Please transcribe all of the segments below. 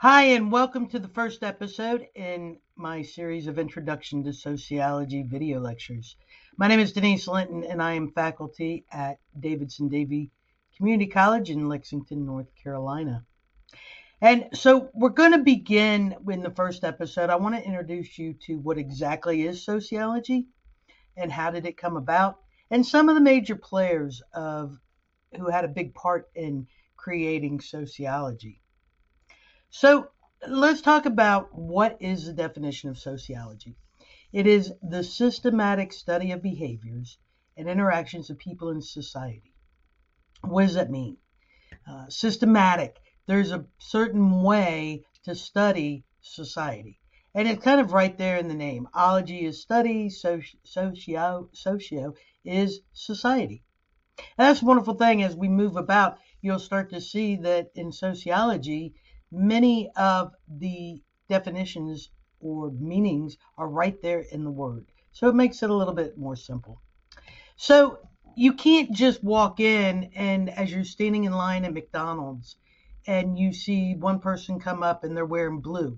Hi, and welcome to the first episode in my series of Introduction to Sociology video lectures. My name is Denise Linton, and I am faculty at Davidson Davie Community College in Lexington, North Carolina. And so we're going to begin in the first episode. I want to introduce you to what exactly is sociology and how did it come about, and some of the major players who had a big part in creating sociology. So let's talk about what is the definition of sociology. It is the systematic study of behaviors and interactions of people in society. What does that mean? Systematic. There's a certain way to study society. And it's kind of right there in the name. Ology is study, socio is society. And that's a wonderful thing. As we move about, you'll start to see that in sociology, many of the definitions or meanings are right there in the word. So it makes it a little bit more simple. So you can't just walk in and as you're standing in line at McDonald's and you see one person come up and they're wearing blue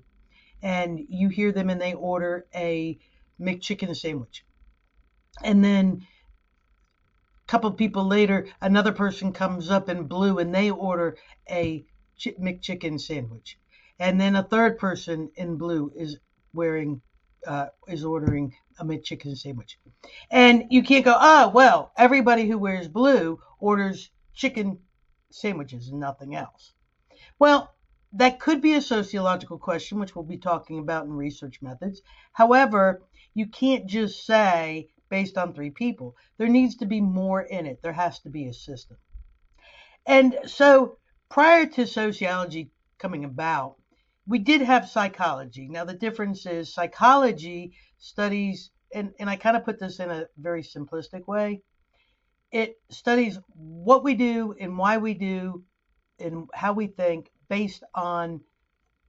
and you hear them and they order a McChicken sandwich. And then couple people later, another person comes up in blue and they order a McChicken sandwich. And then a third person in blue is ordering a McChicken sandwich. And you can't go, oh, well, everybody who wears blue orders chicken sandwiches and nothing else. Well, that could be a sociological question, which we'll be talking about in research methods. However, you can't just say based on three people. There needs to be more in it. There has to be a system. And so prior to sociology coming about, we did have psychology. Now, the difference is psychology studies, and I kind of put this in a very simplistic way, it studies what we do and why we do and how we think based on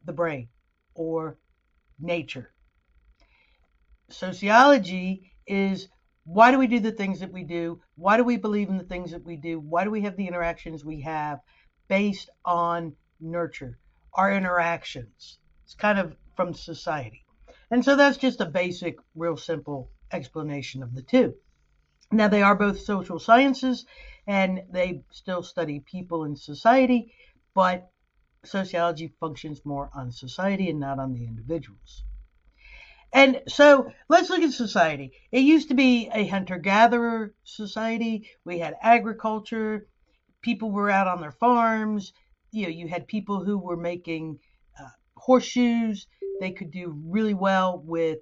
the brain or nature. Sociology is why do we do the things that we do? Why do we believe in the things that we do? Why do we have the interactions we have based on nurture, our interactions? It's kind of from society. And so that's just a basic, real simple explanation of the two. Now, they are both social sciences and they still study people in society, but sociology functions more on society and not on the individuals. And so let's look at society. It used to be a hunter-gatherer society. We had agriculture. People were out on their farms. You had people who were making horseshoes. They could do really well with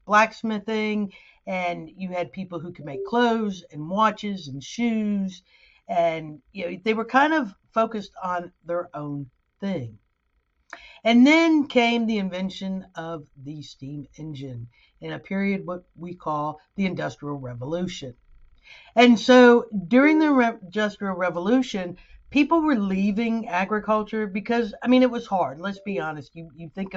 blacksmithing. And you had people who could make clothes and watches and shoes. And they were kind of focused on their own thing. And then came the invention of the steam engine in a period what we call the Industrial Revolution. And so during the Industrial Revolution, people were leaving agriculture because, I mean, it was hard. Let's be honest. Uh, you think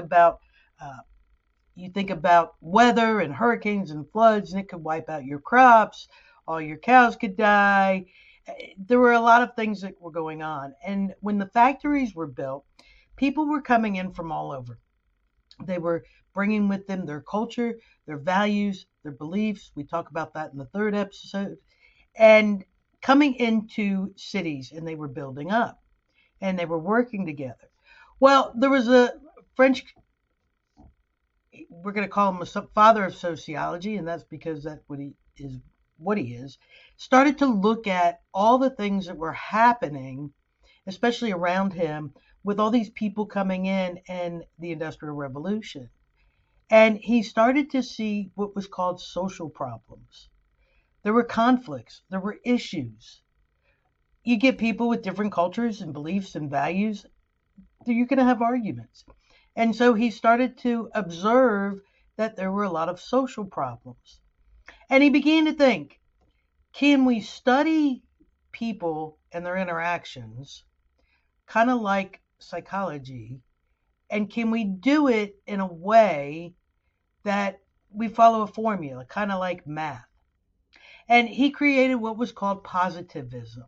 about weather and hurricanes and floods, and it could wipe out your crops. All your cows could die. There were a lot of things that were going on. And when the factories were built, people were coming in from all over. They were bringing with them their culture, their values, their beliefs. We talk about that in the third episode. And coming into cities, and they were building up and they were working together. Well, there was a French, we're going to call him a father of sociology, and that's because that's what he is, started to look at all the things that were happening, especially around him, with all these people coming in and the Industrial Revolution. And he started to see what was called social problems. There were conflicts, there were issues. You get people with different cultures and beliefs and values, you're going to have arguments. And so he started to observe that there were a lot of social problems. And he began to think, can we study people and their interactions kind of like psychology, and can we do it in a way that we follow a formula, kind of like math? And he created what was called positivism.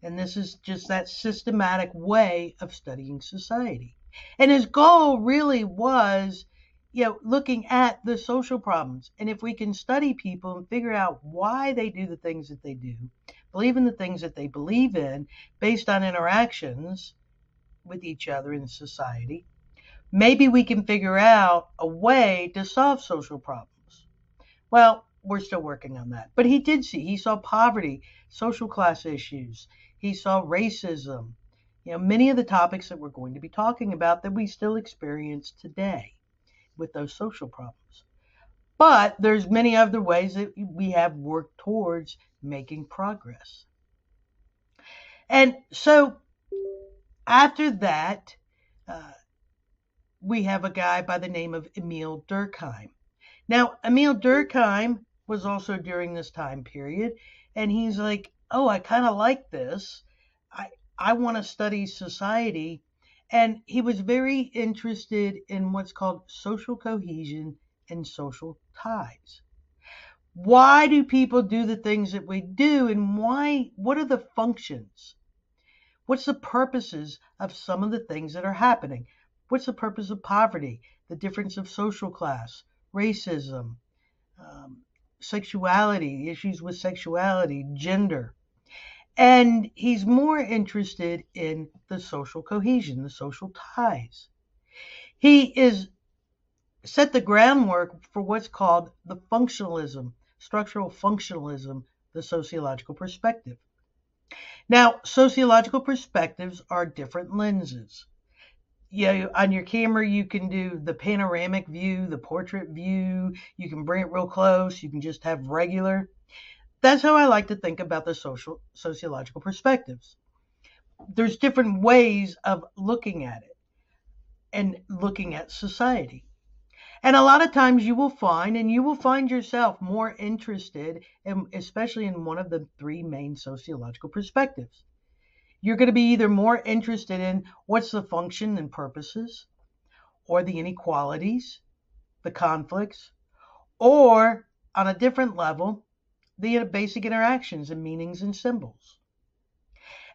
And this is just that systematic way of studying society. And his goal really was, looking at the social problems. And if we can study people and figure out why they do the things that they do, believe in the things that they believe in based on interactions with each other in society, maybe we can figure out a way to solve social problems. Well, we're still working on that. But he saw poverty, social class issues, he saw racism, many of the topics that we're going to be talking about that we still experience today with those social problems. But there's many other ways that we have worked towards making progress. And so after that, uh, we have a guy by the name of Emil Durkheim. Now, Emil Durkheim was also during this time period, and he's like, "Oh, I kind of like this. I I want to study society." And he was very interested in what's called social cohesion and social ties. Why do people do the things that we do, and what are the functions? What's the purposes of some of the things that are happening? What's the purpose of poverty, the difference of social class, racism, um, sexuality, issues with sexuality, gender. And he's more interested in the social cohesion, the social ties. He is set the groundwork for what's called the functionalism, structural functionalism, the sociological perspective. Now, sociological perspectives are different lenses. On your camera, you can do the panoramic view, the portrait view. You can bring it real close. You can just have regular. That's how I like to think about the sociological perspectives. There's different ways of looking at it and looking at society. And a lot of times you will find yourself more interested in, especially in one of the three main sociological perspectives. You're going to be either more interested in what's the function and purposes, or the inequalities, the conflicts, or on a different level, the basic interactions and meanings and symbols.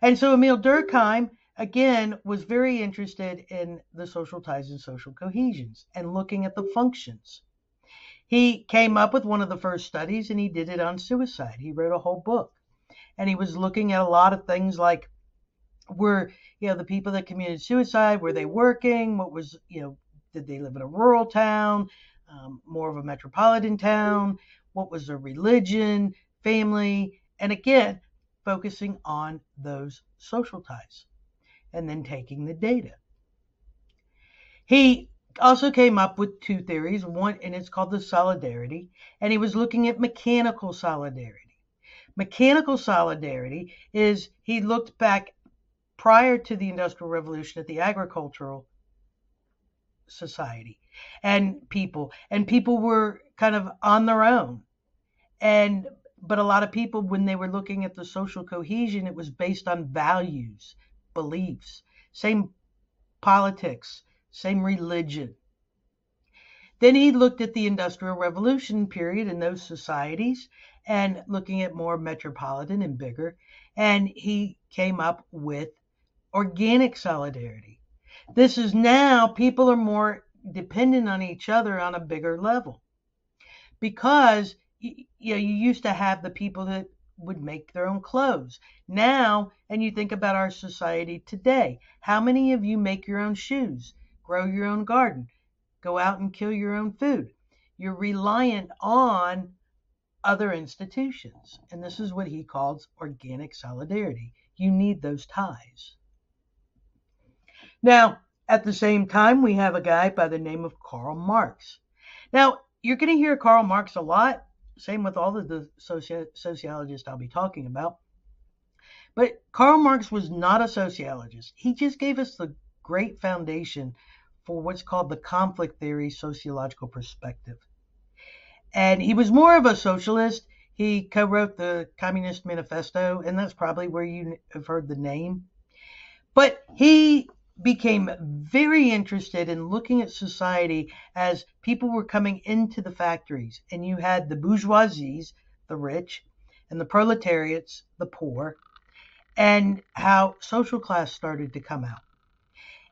And so Emil Durkheim, again, was very interested in the social ties and social cohesions and looking at the functions. He came up with one of the first studies and he did it on suicide. He wrote a whole book and he was looking at a lot of things like were, the people that committed suicide, were they working? What was, did they live in a rural town, more of a metropolitan town? What was their religion, family? And again, focusing on those social ties and then taking the data. He also came up with two theories, one, and it's called the solidarity, and he was looking at mechanical solidarity. Mechanical solidarity is he looked back prior to the Industrial Revolution at the agricultural society and people were kind of on their own. But a lot of people, when they were looking at the social cohesion, it was based on values, beliefs, same politics, same religion. Then he looked at the Industrial Revolution period in those societies and looking at more metropolitan and bigger, and he came up with organic solidarity. This is now people are more dependent on each other on a bigger level because you used to have the people that would make their own clothes. Now, and you think about our society today, how many of you make your own shoes, grow your own garden, go out and kill your own food? You're reliant on other institutions. And this is what he calls organic solidarity. You need those ties. Now, at the same time, we have a guy by the name of Karl Marx. Now, you're going to hear Karl Marx a lot. Same with all of the sociologists I'll be talking about. But Karl Marx was not a sociologist. He just gave us the great foundation for what's called the conflict theory sociological perspective. And he was more of a socialist. He co-wrote the Communist Manifesto, and that's probably where you have heard the name. But he became very interested in looking at society as people were coming into the factories, and you had the bourgeoisies, the rich, and the proletariats, the poor, and how social class started to come out.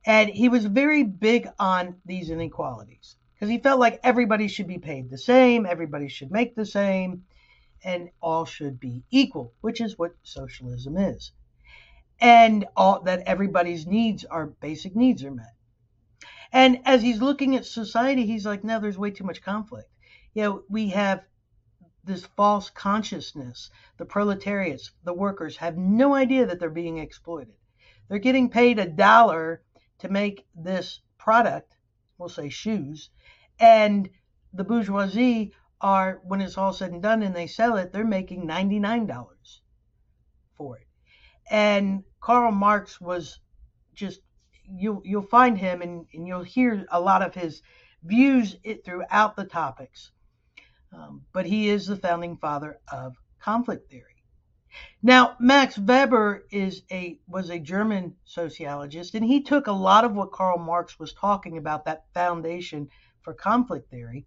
And he was very big on these inequalities because he felt like everybody should be paid the same, everybody should make the same, and all should be equal, which is what socialism is. And all that everybody's needs are basic needs are met. And as he's looking at society, he's like, no, there's way too much conflict. We have this false consciousness. The proletariats, the workers, have no idea that they're being exploited. They're getting paid $1 to make this product, we'll say shoes, and the bourgeoisie are, when it's all said and done and they sell it, they're making $99 for it. And Karl Marx was just, you'll find him and you'll hear a lot of his views throughout the topics. But he is the founding father of conflict theory. Now, Max Weber was a German sociologist, and he took a lot of what Karl Marx was talking about, that foundation for conflict theory,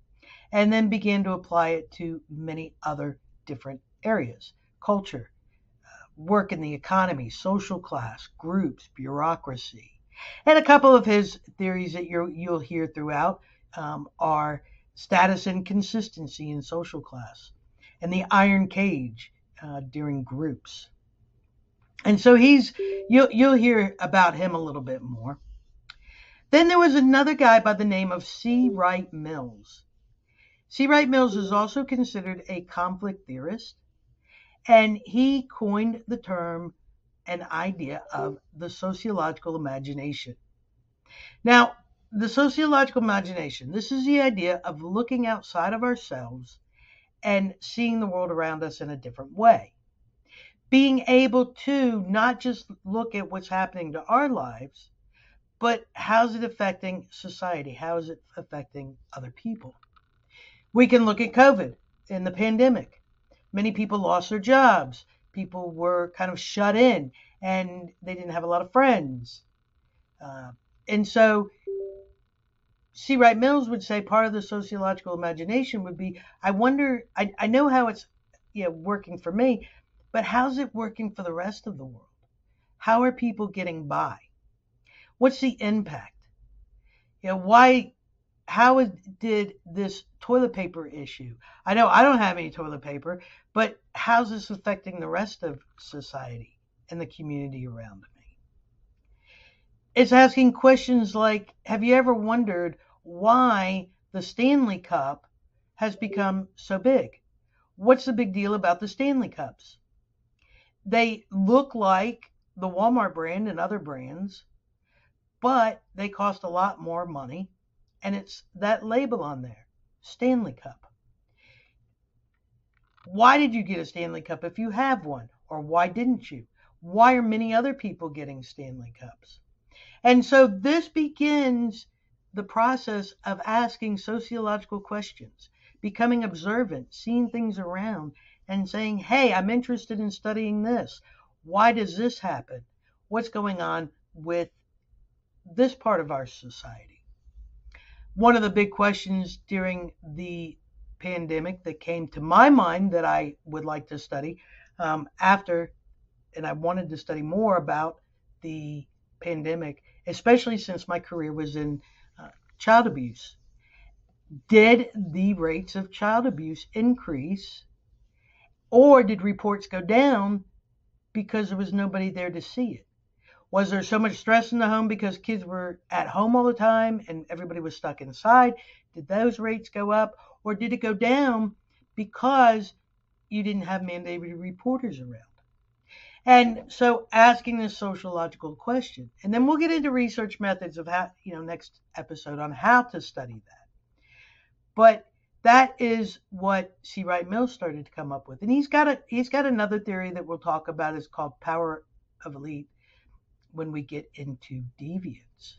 and then began to apply it to many other different areas: culture, work in the economy, social class, groups, bureaucracy. And a couple of his theories that you'll hear throughout are status and consistency in social class, and the iron cage during groups. And so you'll hear about him a little bit more. Then there was another guy by the name of C. Wright Mills. C. Wright Mills is also considered a conflict theorist, and he coined the term and idea of the sociological imagination. Now, the sociological imagination, this is the idea of looking outside of ourselves and seeing the world around us in a different way. Being able to not just look at what's happening to our lives, but how's it affecting society? How is it affecting other people? We can look at COVID and the pandemic. Many people lost their jobs. People were kind of shut in and they didn't have a lot of friends. And so C. Wright Mills would say part of the sociological imagination would be, I wonder, I know how it's working for me, but how's it working for the rest of the world? How are people getting by? What's the impact? How did this toilet paper issue? I know I don't have any toilet paper, but how's this affecting the rest of society and the community around me? It's asking questions like, have you ever wondered why the Stanley Cup has become so big? What's the big deal about the Stanley Cups? They look like the Walmart brand and other brands, but they cost a lot more money, and it's that label on there, Stanley Cup. Why did you get a Stanley Cup if you have one? Or why didn't you? Why are many other people getting Stanley Cups? And so this begins the process of asking sociological questions, becoming observant, seeing things around, and saying, hey, I'm interested in studying this. Why does this happen? What's going on with this part of our society? One of the big questions during the pandemic that came to my mind that I would like to study after, and I wanted to study more about the pandemic, especially since my career was in child abuse. Did the rates of child abuse increase, or did reports go down because there was nobody there to see it? Was there so much stress in the home because kids were at home all the time and everybody was stuck inside? Did those rates go up, or did it go down because you didn't have mandated reporters around? And so asking this sociological question, and then we'll get into research methods of how, next episode on how to study that. But that is what C. Wright Mills started to come up with. And he's got another theory that we'll talk about. It's called power of elite when we get into deviance.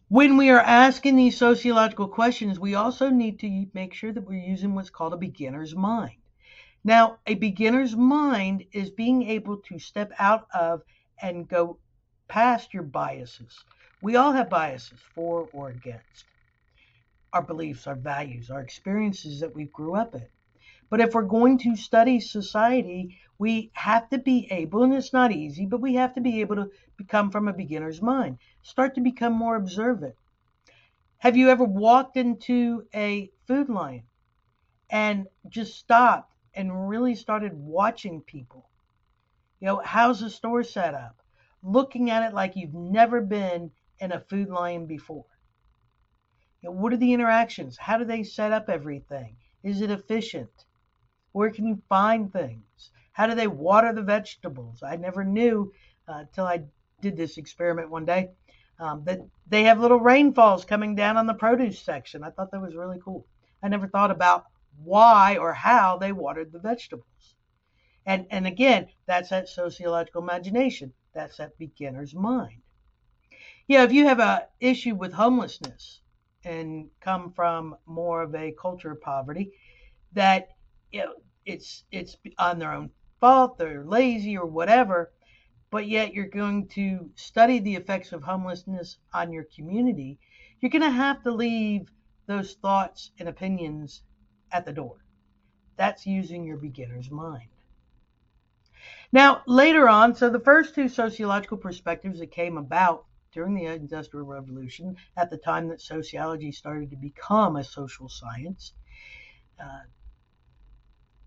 When we are asking these sociological questions, we also need to make sure that we're using what's called a beginner's mind. Now, a beginner's mind is being able to step out of and go past your biases. We all have biases, for or against. Our beliefs, our values, our experiences that we grew up in. But if we're going to study society, we have to be able, and it's not easy, but we have to be able to become from a beginner's mind, start to become more observant. Have you ever walked into a Food Lion and just stopped and really started watching people? How's the store set up? Looking at it like you've never been in a Food Lion before. What are the interactions? How do they set up everything? Is it efficient? Where can you find things? How do they water the vegetables? I never knew until I did this experiment one day that they have little rainfalls coming down on the produce section. I thought that was really cool. I never thought about why or how they watered the vegetables. And again, that's that sociological imagination. That's that beginner's mind. If you have an issue with homelessness and come from more of a culture of poverty, that it's on their own fault, they're lazy or whatever, but yet you're going to study the effects of homelessness on your community, you're going to have to leave those thoughts and opinions at the door. That's using your beginner's mind. Now, later on, so the first two sociological perspectives that came about during the Industrial Revolution, at the time that sociology started to become a social science,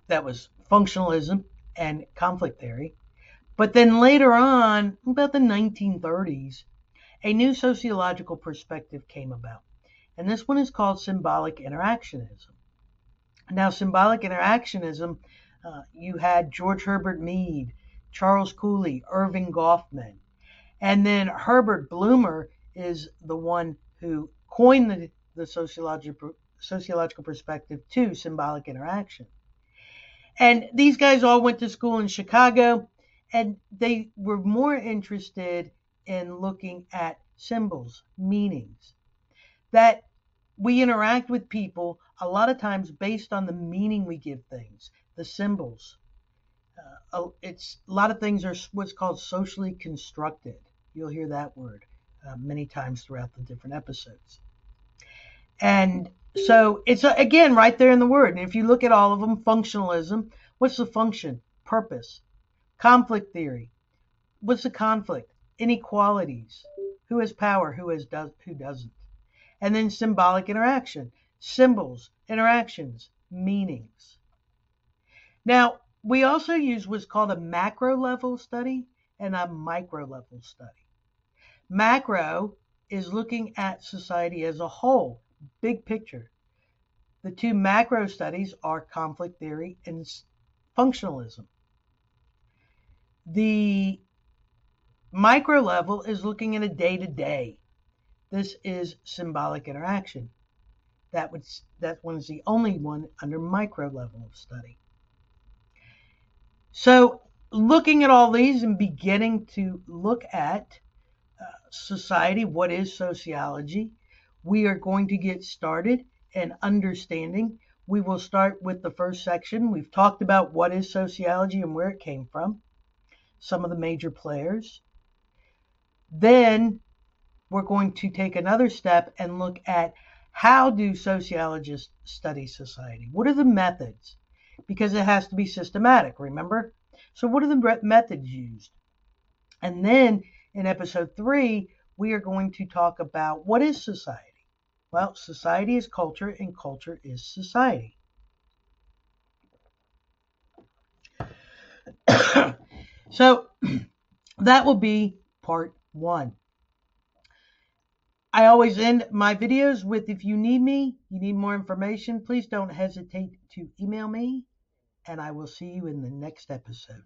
that was functionalism and conflict theory. But then later on, about the 1930s, a new sociological perspective came about. And this one is called symbolic interactionism. Now, symbolic interactionism, you had George Herbert Mead, Charles Cooley, Irving Goffman. And then Herbert Blumer is the one who coined the sociological perspective to symbolic interaction. And these guys all went to school in Chicago, and they were more interested in looking at symbols, meanings, that we interact with people a lot of times based on the meaning we give things, the symbols. It's a lot of things are what's called socially constructed. You'll hear that word many times throughout the different episodes. And so it's, again, right there in the word. And if you look at all of them, functionalism, what's the function? Purpose. Conflict theory. What's the conflict? Inequalities. Who has power? Who doesn't? And then symbolic interaction. Symbols, interactions, meanings. Now, we also use what's called a macro level study and a micro level study. Macro is looking at society as a whole, big picture. The two macro studies are conflict theory and functionalism. The micro level is looking at a day-to-day. This is symbolic interaction. That one is the only one under micro level of study. So looking at all these and beginning to look at society, what is sociology, we are going to get started in understanding. We will start with the first section. We've talked about what is sociology and where it came from, some of the major players. Then we're going to take another step and look at how do sociologists study society? What are the methods? Because it has to be systematic, remember? So what are the methods used? And then in episode 3, we are going to talk about what is society? Well, society is culture and culture is society. So that will be part 1. I always end my videos with, if you need me, you need more information, please don't hesitate to email me, and I will see you in the next episode.